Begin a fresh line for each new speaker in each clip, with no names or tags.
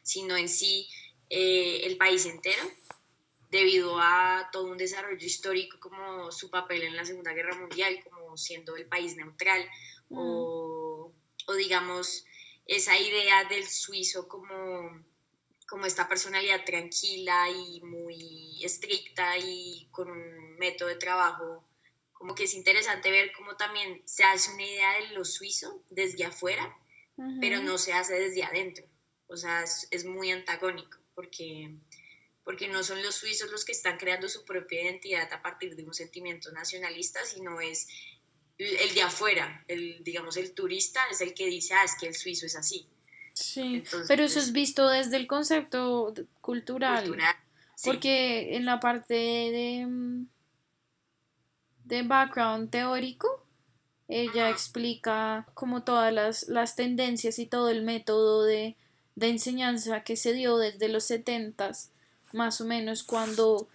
sino en sí el país entero, debido a todo un desarrollo histórico como su papel en la Segunda Guerra Mundial, como siendo el país neutral,
Mm,
o digamos esa idea del suizo como esta personalidad tranquila y muy estricta y con un método de trabajo, como que es interesante ver cómo también se hace una idea de lo suizo desde afuera, pero
ujú.
no se hace desde adentro. O sea, es muy antagónico porque no son los suizos los que están creando su propia identidad a partir de un sentimiento nacionalista, sino es el de afuera, digamos el turista es el que dice, es que el suizo es así.
Sí, pero eso es
Entonces,
visto desde el concepto cultural,
cultural, sí.
porque en la parte de background teórico, ella
Ujú.
explica como todas las tendencias y todo el método de enseñanza que se dio desde los setentas, más o menos cuando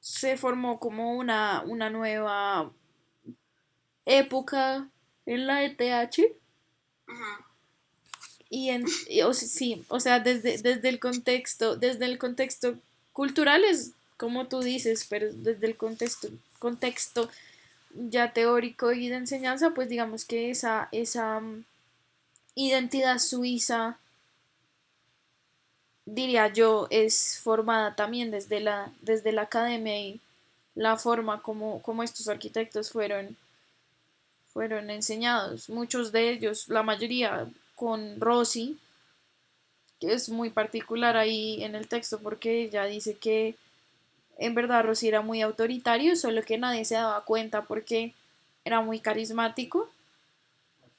se formó como una nueva época en la ETH.
Ujú.
Sí, o sea, desde el contexto cultural es como tú dices, pero desde el contexto ya teórico y de enseñanza, pues digamos que esa identidad suiza, diría yo, es formada también desde la academia y la forma como estos arquitectos fueron enseñados. Muchos de ellos, la mayoría con Rossi, que es muy particular ahí en el texto porque ella dice que en verdad Rossi era muy autoritario, solo que nadie se daba cuenta porque era muy carismático.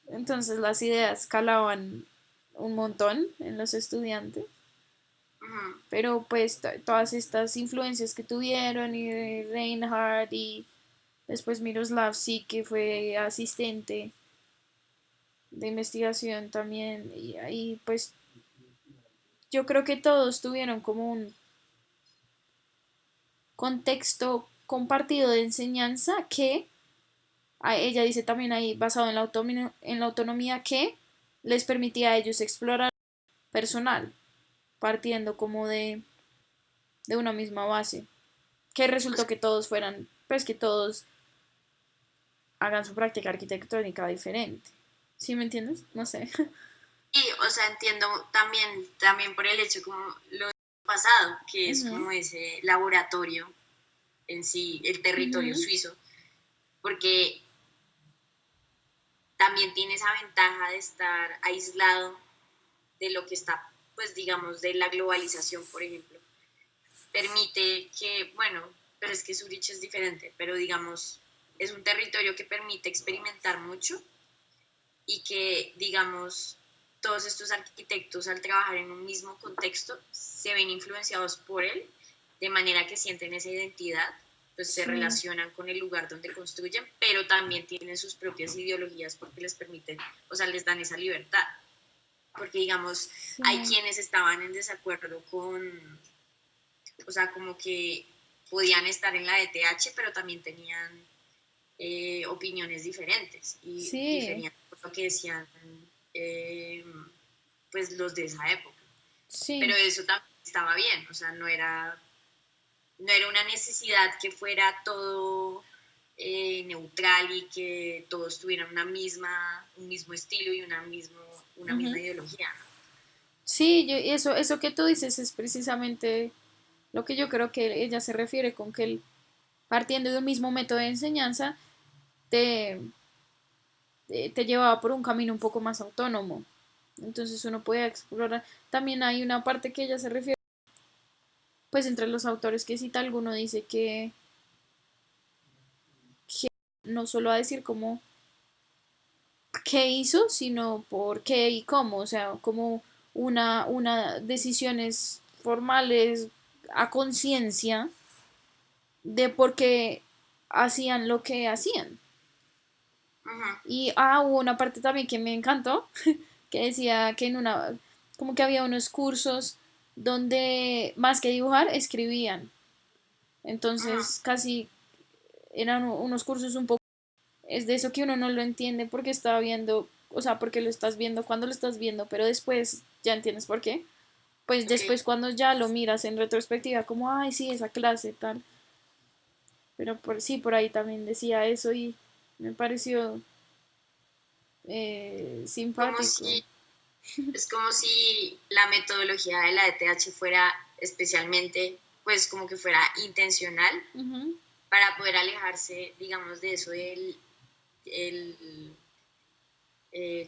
Entonces las ideas calaban un montón en los estudiantes.
Ujú.
Pero pues todas estas influencias que tuvieron y Reinhardt y después Miroslav sí que fue asistente de investigación también y ahí pues yo creo que todos tuvieron como un contexto compartido de enseñanza que ella dice también ahí basado en la autonomía que les permitía a ellos explorar personal, partiendo como de una misma base, que
O
resultó
sea,
que todos fueran, pues que todos hagan su práctica arquitectónica diferente. ¿Sí me entiendes? No sé.
sí, o sea, entiendo también por el hecho como lo pasado, que es
Ujú,
como ese laboratorio en sí, el territorio
ujú,
suizo, porque también tiene esa ventaja de estar aislado de lo que está, pues digamos, de la globalización, por ejemplo. Permite que, bueno, pero es que Zurich es diferente, pero digamos, es un territorio que permite experimentar mucho y que, digamos, todos estos arquitectos al trabajar en un mismo contexto se ven influenciados por él, de manera que sienten esa identidad, pues se
sí,
relacionan con el lugar donde construyen, pero también tienen sus propias ideologías porque les permiten, o sea, les dan esa libertad. Porque, digamos, hay
sí.
quienes estaban en desacuerdo o sea, como que podían estar en la ETH, pero también tenían opiniones diferentes y
Sí,
diferían por lo que decían eh, pues los de esa época. Pero
sí.
eso también estaba bien, o sea, no era una necesidad que fuera todo neutral y que todos tuvieran un mismo estilo y una misma
Ujú.
ideología.
Sí, eso que tú dices es precisamente lo que yo creo que ella se refiere con que partiendo de un mismo método de enseñanza te, te llevaba por un camino un poco más autónomo. Entonces uno puede explorar. También hay una parte que ella se refiere, pues entre los autores que cita alguno dice que no solo a decir como qué hizo, sino por qué y cómo, o sea, como una decisiones formales a conciencia de por qué hacían lo que hacían.
Ujú.
Y hubo una parte también que me encantó, que decía que como que había unos cursos donde más que dibujar, escribían.
Ujú.
Entonces casi eran unos cursos un poco, es de eso que uno no lo entiende porque estaba viendo o sea, porque lo estás viendo cuando lo estás viendo, pero después ya entiendes por qué. Pues
Ok.
después cuando ya lo miras en retrospectiva, como, ay, sí, esa clase, tal. Pero sí, por ahí también decía eso y me pareció
Como
simpático.
si, es como si la metodología de la ETH fuera especialmente, pues como que fuera intencional
Ujú,
para poder alejarse, digamos, de eso el,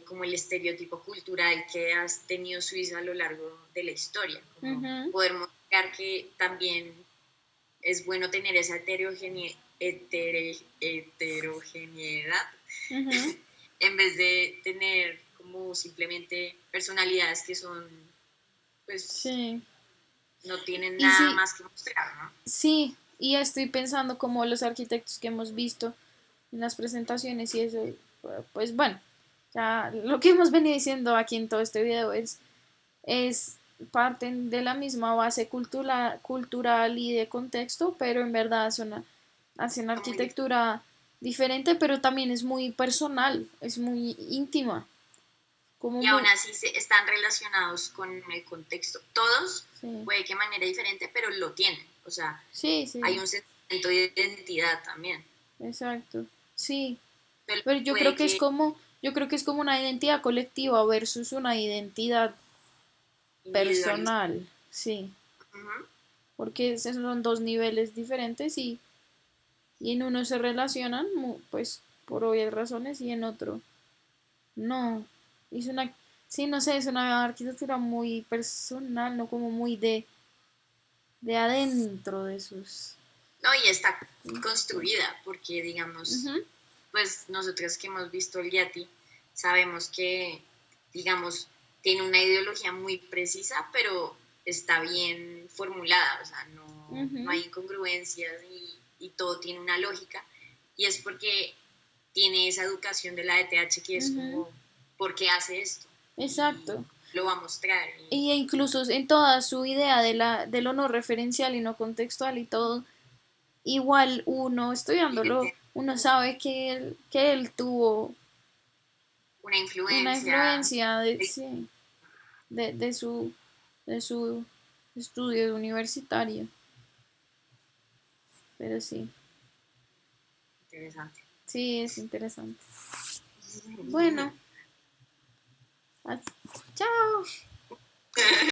como el estereotipo cultural que has tenido Suiza a lo largo de la historia, como
ujú,
poder mostrar que también es bueno tener esa heterogeneidad
ujú.
en vez de tener como simplemente personalidades que son, pues,
Sí.
no tienen
Y
nada
sí,
más que mostrar, ¿no?
sí, y estoy pensando como los arquitectos que hemos visto en las presentaciones y eso, pues bueno, ya lo que hemos venido diciendo aquí en todo este video es parten de la misma base cultural y de contexto, pero en verdad hacen
Son muy diferentes.
arquitectura diferente, pero también es muy personal, es muy íntima, como
Y aún
muy,
así están relacionados con el contexto. Todos,
sí,
puede que de manera diferente, pero lo tienen. O sea,
sí,
hay
sí,
un sentimiento de identidad también.
exacto, sí,
Solo
pero yo creo
puede
que es
que
como, yo creo que es como una identidad colectiva versus una identidad
individualista.
personal, sí,
Ujú.
porque esos son dos niveles diferentes y en uno se relacionan, pues por obvias razones, y en otro no. Es una, sí, no sé, es una arquitectura muy personal, no como muy de adentro de sus...
No, y está construida, porque digamos,
Ujú,
pues nosotros que hemos visto el Yati, sabemos que, digamos, tiene una ideología muy precisa, pero está bien formulada, o sea, no
ujú,
hay incongruencias y todo tiene una lógica, y es porque tiene esa educación de la ETH que es
ujú,
como, ¿por qué hace esto? Y
exacto.
lo va a mostrar.
Y incluso en toda su idea de lo no referencial y no contextual y todo, igual uno estudiándolo, uno sabe que él tuvo
Una
una
influencia.
influencia de, sí, de de su estudio universitario. Pero sí,
Interesante.
sí, es interesante. Bueno, chao.